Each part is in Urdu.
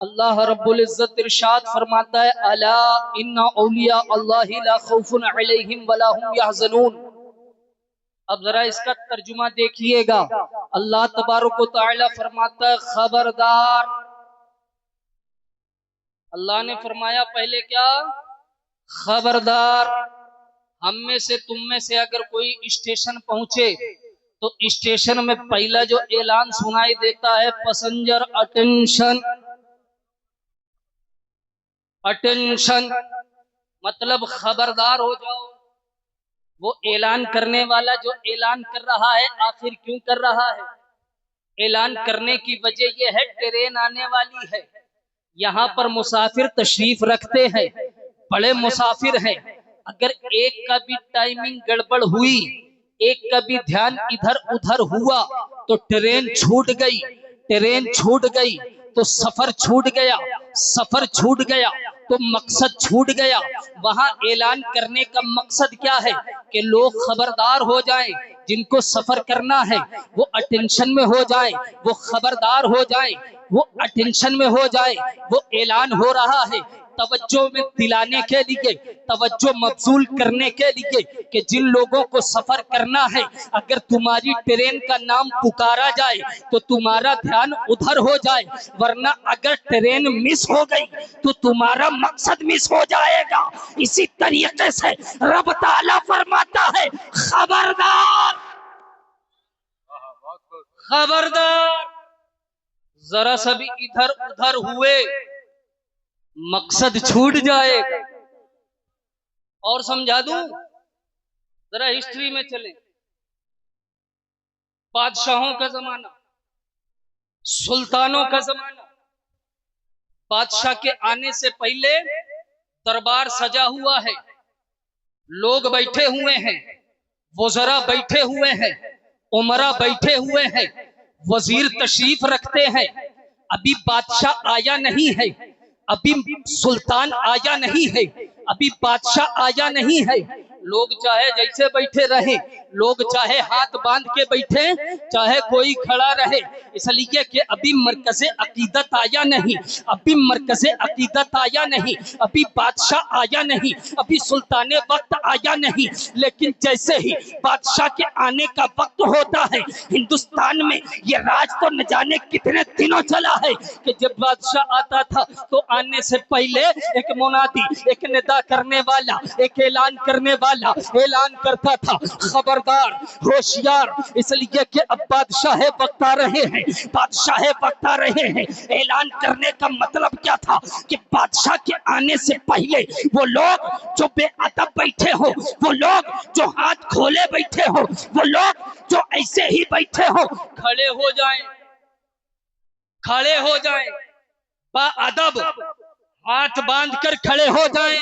اللہ رب العزت ارشاد فرماتا ہے الا ان اولیاء اللہ لا خوف علیہم ولا هم یحزنون۔ اب ذرا اس کا ترجمہ دیکھیے گا، اللہ تبارک و تعالی فرماتا ہے خبردار۔ اللہ نے فرمایا پہلے کیا؟ خبردار۔ ہم میں سے تم میں سے اگر کوئی اسٹیشن پہنچے تو اسٹیشن میں پہلا جو اعلان سنائی دیتا ہے پیسنجر اٹینشن، اٹینشن مطلب خبردار ہو جاؤ۔ وہ اعلان کرنے والا جو اعلان کر رہا ہے آخر کیوں کر رہا ہے؟ اعلان کرنے کی وجہ یہ ہے ٹرین آنے والی ہے، یہاں پر مسافر تشریف رکھتے ہیں، بڑے مسافر ہیں، اگر ایک کا بھی ٹائمنگ گڑبڑ ہوئی، ایک کا بھی دھیان ادھر ادھر ہوا تو ٹرین چھوٹ گئی، ٹرین چھوٹ گئی تو سفر چھوٹ گیا، سفر چھوٹ گیا تو مقصد چھوٹ گیا۔ وہاں اعلان کرنے کا مقصد کیا ہے کہ لوگ خبردار ہو جائیں، جن کو سفر کرنا ہے وہ اٹینشن میں ہو جائیں، وہ خبردار ہو جائیں، وہ اٹینشن میں ہو جائیں۔ وہ اعلان ہو رہا ہے توجہ میں دلانے کے لیے، توجہ مبذول کرنے کے لیے کہ جن لوگوں کو سفر کرنا ہے اگر تمہاری ٹرین کا نام پکارا جائے تو تمہارا دھیان ادھر ہو جائے، ورنہ اگر ٹرین مس ہو گئی تو تمہارا مقصد مس ہو جائے گا۔ اسی طریقے سے رب تعالیٰ فرماتا ہے خبردار، خبردار، ذرا سا بھی ادھر ادھر ہوئے مقصد چھوٹ جائے گا۔ اور سمجھا دوں، ذرا ہسٹری میں چلیں، بادشاہوں کا زمانہ، سلطانوں کا زمانہ، بادشاہ کے آنے سے پہلے دربار سجا ہوا ہے، لوگ بیٹھے ہوئے ہیں، وزراء بیٹھے ہوئے ہیں، امراء بیٹھے ہوئے ہیں، وزیر تشریف رکھتے ہیں۔ ابھی بادشاہ آیا نہیں ہے، ابھی سلطان آیا نہیں ہے، ابھی بادشاہ آیا نہیں ہے، لوگ چاہے جیسے بیٹھے رہیں، لوگ چاہے ہاتھ باندھ کے بیٹھے، چاہے کوئی کھڑا رہے، اس لیے کہ ابھی مرکز عقیدت آیا نہیں، ابھی مرکز عقیدت آیا نہیں، ابھی بادشاہ آیا نہیں، ابھی سلطان وقت آیا نہیں۔ لیکن جیسے ہی بادشاہ کے آنے کا وقت ہوتا ہے، ہندوستان میں یہ راج تو نہ جانے کتنے دنوں چلا ہے کہ جب بادشاہ آتا تھا تو آنے سے پہلے ایک منادی، ایک ندا کرنے والا، ایک اعلان کرنے والا اعلان کرتا تھا خبردار، ہوشیار، اس لیے کہ اب بادشاہ وقت آ رہے ہیں، بادشاہ وقت آ رہے ہیں۔ اعلان کرنے کا مطلب کیا تھا کہ بادشاہ کے آنے سے پہلے وہ لوگ جو بے ادب بیٹھے ہو، وہ لوگ جو ہاتھ کھولے بیٹھے ہو، وہ لوگ جو ایسے ہی بیٹھے ہو، کھڑے ہو جائیں، کھڑے ہو جائیں، با ادب ہاتھ باندھ کر کھڑے ہو جائیں۔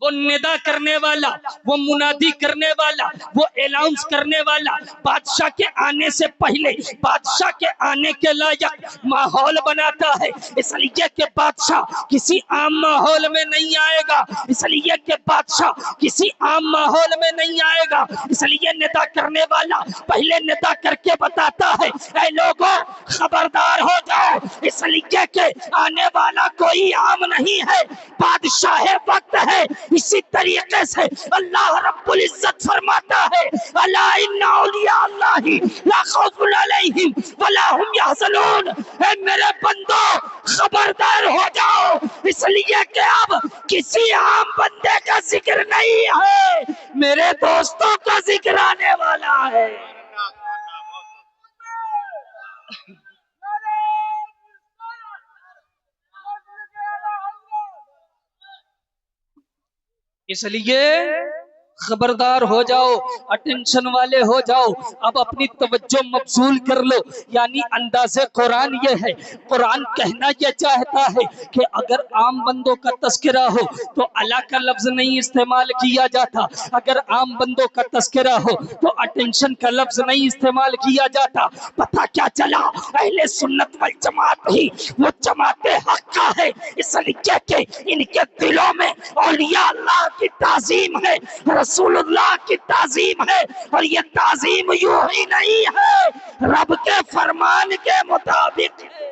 وہ ندا کرنے والا، وہ منادی کرنے والا، وہ الاؤنس کرنے والا بادشاہ کے آنے سے پہلے بادشاہ کے آنے کے لائق ماحول بناتا ہے، اس لیے کہ بادشاہ کسی عام ماحول میں نہیں آئے گا، اس لیے کہ بادشاہ کسی عام ماحول میں نہیں آئے گا، اس لیے ندا کرنے والا پہلے ندا کر کے بتاتا ہے اے لوگوں خبردار ہو جاؤ، اس لیے کہ آنے والا کوئی عام نہیں ہے، بادشاہ وقت ہے۔ اسی طریقے سے اللہ رب العزت فرماتا ہے الا ان اولیاء اللہ لا خوف علیہم ولا هم یحزنون، اے میرے بندو خبردار ہو جاؤ، اس لیے کہ اب کسی عام بندے کا ذکر نہیں ہے، میرے دوستوں کا ذکر آنے والا ہے۔ اس لیے خبردار ہو جاؤ، اٹینشن والے ہو جاؤ، اب اپنی توجہ مبذول کر لو۔ یعنی انداز قرآن یہ ہے، قرآن کہنا یہ چاہتا ہے کہ اگر عام بندوں کا تذکرہ ہو تو اللہ کا لفظ نہیں استعمال کیا جاتا، اگر عام بندوں کا تذکرہ ہو تو اٹینشن کا لفظ نہیں استعمال کیا جاتا۔ پتہ کیا چلا؟ اہل سنت والجماعت ہی وہ جماعت حق کا ہے، اس لیے کہ ان کے دلوں میں اولیاء اللہ کی تعظیم ہے، رسول اللہ کی تعظیم ہے، اور یہ تعظیم یوں ہی نہیں ہے، رب کے فرمان کے مطابق ہے۔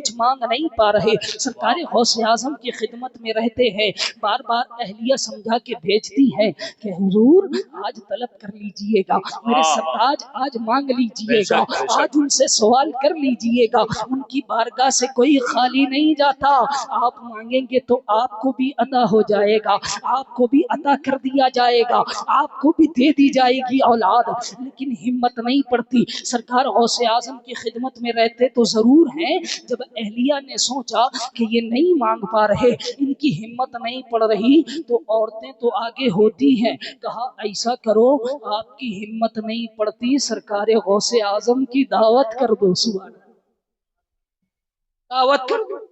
کچھ مانگ نہیں پا رہے، سرکار غوث اعظم کی خدمت میں رہتے ہیں، بار بار اہلیہ سمجھا کے بھیجتی ہے کہ حضور آج طلب کر لیجئے گا، میرے سرتاج آج مانگ لیجئے گا، آج ان سے سوال کر لیجئے گا، ان کی بارگاہ سے کوئی خالی نہیں جاتا، آپ مانگیں گے تو آپ کو بھی عطا ہو جائے گا، آپ کو بھی عطا کر دیا جائے گا، آپ کو بھی دے دی جائے گی اولاد، لیکن ہمت نہیں پڑتی۔ سرکار غوث اعظم کی خدمت میں رہتے تو ضرور ہیں، جب اہلیہ نے سوچا کہ یہ نہیں مانگ پا رہے، ان کی ہمت نہیں پڑ رہی، تو عورتیں تو آگے ہوتی ہیں، کہا ایسا کرو آپ کی ہمت نہیں پڑتی، سرکار غوث اعظم کی دعوت کر دو، سبحان اللہ، دعوت کر دو۔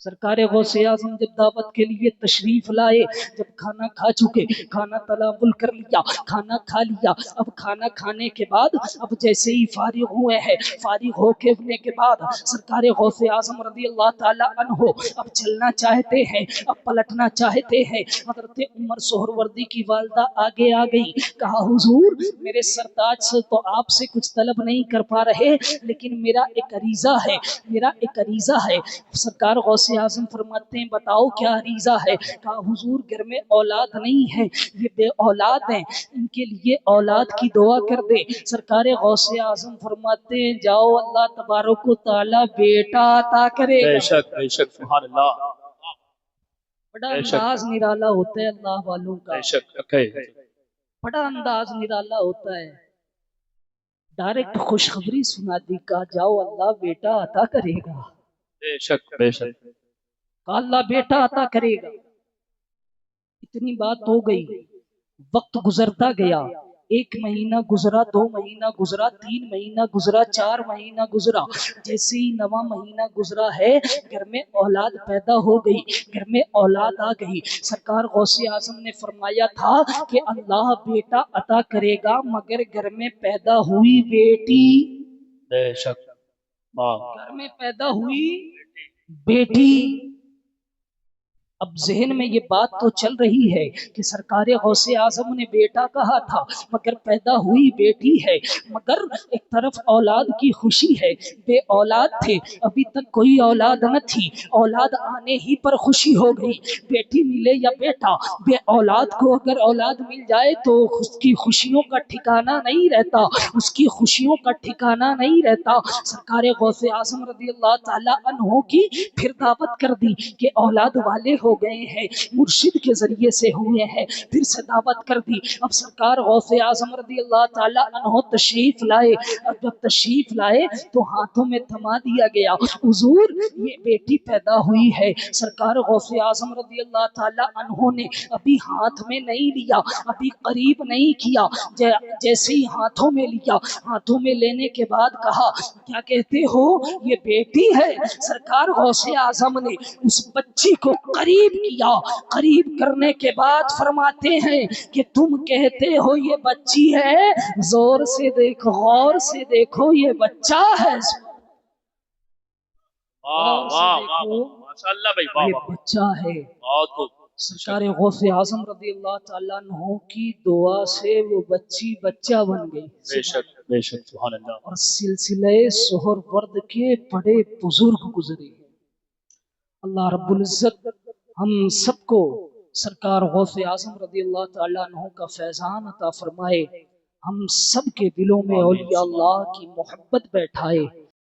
سرکار غوث اعظم جب دعوت کے لیے تشریف لائے، جب کھانا کھا چکے، کھانا تناول کر لیا، کھانا کھا لیا، اب کھانا کھانے کے بعد اب جیسے ہی فارغ ہوئے ہیں، فارغ ہو کے ہونے کے بعد سرکار غوث اعظم رضی اللہ تعالی عنہ اب چلنا چاہتے ہیں، اب پلٹنا چاہتے ہیں، حضرت عمر سہروردی کی والدہ آگے آ گئی، کہا حضور میرے سرتاج سے تو آپ سے کچھ طلب نہیں کر پا رہے، لیکن میرا ایک عریضہ ہے، میرا ایک عریضہ ہے۔ سرکار غوث اعظم فرماتے ہیں بتاؤ کیا عریضہ ہے؟ کہا حضور گھر میں اولاد نہیں ہے، یہ بے اولاد ہیں، ان کے لیے اولاد کی دعا کر دے۔ سرکار غوث اعظم فرماتے ہیں جاؤ اللہ تبارک و تعالی بیٹا عطا کرے گا۔ بے شک بے شک، سبحان اللہ، بڑا انداز نرالا ہوتا ہے اللہ والوں کا، بے شک، بڑا انداز نرالا ہوتا ہے، ڈائریکٹ خوشخبری سنا دی، کہا جاؤ اللہ بیٹا عطا کرے گا، بے شک بے شک، کہا اللہ بیٹا عطا کرے گا۔ اتنی بات ہو گئی، وقت گزرتا گیا، ایک مہینہ گزرا، 2 مہینہ گزرا، 3 مہینہ گزرا، 4 مہینہ گزرا، جیسے ہی 9واں مہینہ گزرا ہے گھر میں اولاد پیدا ہو گئی، گھر میں اولاد آ گئی۔ سرکار غوث اعظم نے فرمایا تھا کہ اللہ بیٹا عطا کرے گا، مگر گھر میں پیدا ہوئی بیٹی، بے شک، گھر میں پیدا ہوئی بیٹی۔ اب ذہن میں یہ بات تو چل رہی ہے کہ سرکار غوث اعظم نے بیٹا کہا تھا مگر پیدا ہوئی بیٹی ہے، مگر ایک طرف اولاد کی خوشی ہے، بے اولاد تھے، ابھی تک کوئی اولاد نہ تھی، اولاد آنے ہی پر خوشی ہو گئی، بیٹی ملے یا بیٹا، بے اولاد کو اگر اولاد مل جائے تو اس کی خوشیوں کا ٹھکانہ نہیں رہتا، اس کی خوشیوں کا ٹھکانہ نہیں رہتا۔ سرکار غوث اعظم رضی اللہ تعالی عنہ کی پھر دعوت کر دی کہ اولاد والے ہو گئے ہیں، مرشد کے ذریعے سے ہوئے ہیں، پھر سے دعوت کر دی۔ اب سرکار غوث اعظم رضی اللہ تعالی عنہ تشریف لائے، اب جب تشریف لائے تو ہاتھوں میں تھما دیا گیا، حضور یہ بیٹی پیدا ہوئی ہے۔ سرکار غوث اعظم رضی اللہ تعالی عنہ نے ابھی ہاتھ میں نہیں لیا، ابھی قریب نہیں کیا، جیسے ہی ہاتھوں میں لیا، ہاتھوں میں لینے کے بعد کہا کیا کہتے ہو یہ بیٹی ہے؟ سرکار غوث اعظم نے اس بچی کو قریب کیا، قریب کرنے کے بعد فرماتے ہیں کہ تم کہتے ہو یہ بچی ہے، زور سے دیکھو، غور سے دیکھو یہ بچہ ہے، غور سے دیکھو ماشاءاللہ بھائی، واہ یہ واہ، بچہ ہے۔ بہت خوب، سرکار غوث اعظم رضی اللہ تعالیٰ عنہ کی دعا سے وہ بچی بچہ بن گئی، بے شک بے شک، سبحان اللہ، اور سلسلے سہرورد کے بڑے بزرگ گزرے۔ اللہ رب العزت ہم سب کو سرکار غوث اعظم رضی اللہ تعالیٰ عنہ کا فیضان عطا فرمائے، ہم سب کے دلوں میں اولیاء اللہ کی محبت بیٹھائے،